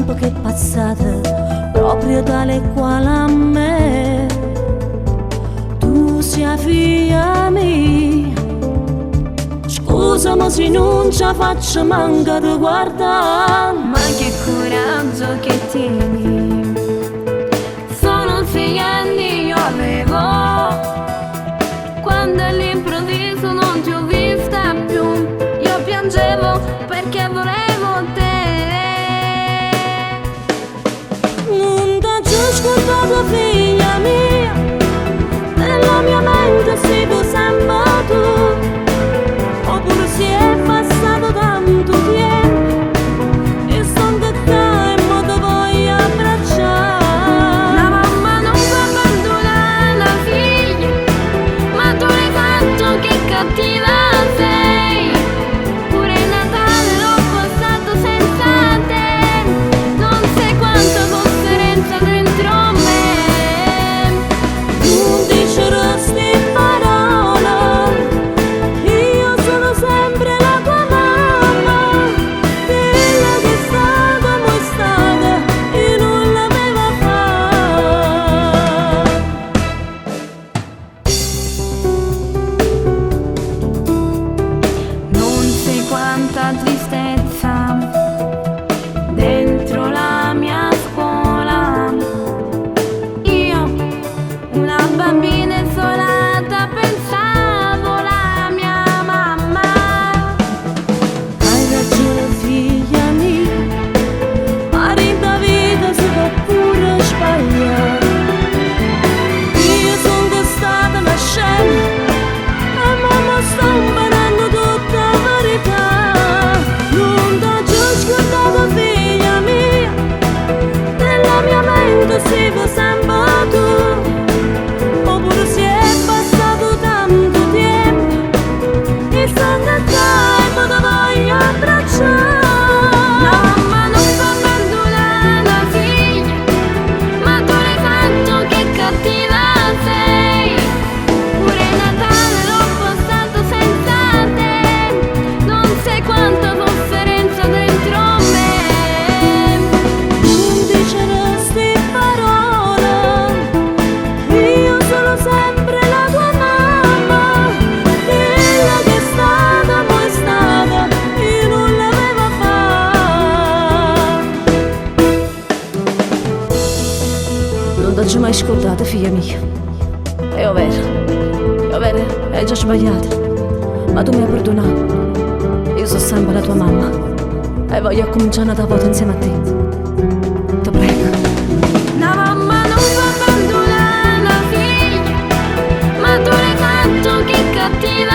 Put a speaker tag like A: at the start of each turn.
A: tempo che è passato, proprio tale e quale a me. Tu sia figlia mia, scusami se non ci faccio mancare guardare.
B: Ma che coraggio che tieni, sono 6 anni io avevo, quando all'improvviso non ti ho vista più, io piangevo perché volevo te.
A: Non t'ho scordato figlia mia, nella mia mente sei tu sempre tu. Oppure si è passato tanto tempo e sono che te e mo te voglio abbracciare.
B: La mamma non fa abbandonare la figlia, ma tu l'hai fatto, che cattiva sei. Pure il Natale l'ho passato senza te, non sai quanta sofferenza dentro me.
A: Non diceresti parole, io sono sempre la tua mamma. Quella che è stata, mo è stata e non l'aveva fatta.
B: Non sai quanta tristezza dentro la mia scuola. Io, una bambina isolata, pensavo alla mia mamma.
A: Hai ragione figlia mia, ma in da vita si può pure sbagliare. Io sono stata una scema e mamma sta imparando tutta la verità. Non t'ho scordato figlia mia, nella mia mente sei sempre tu. Oppure si è passato tanto tempo e sono a te e me te voglio abbracciare.
B: La mamma non fa abbandonare la figlia, ma tu l'hai fatto, che cattiva sei. Pure il Natale l'ho passato senza te, non sai quanta sofferenza dentro me.
A: Non diceresti parole, io sono sempre la tua mamma. Quella che è stata, mo è stata e non l'aveva fatta. Non t'ho mai scordato figlia mia, è vero, hai già sbagliato, ma tu mi hai perdonato. Io sono sempre la tua mamma e voglio cominciare una volta insieme a te. Ti prego.
B: La mamma non fa abbandonare la figlia, ma tu l'hai fatto, che cattiva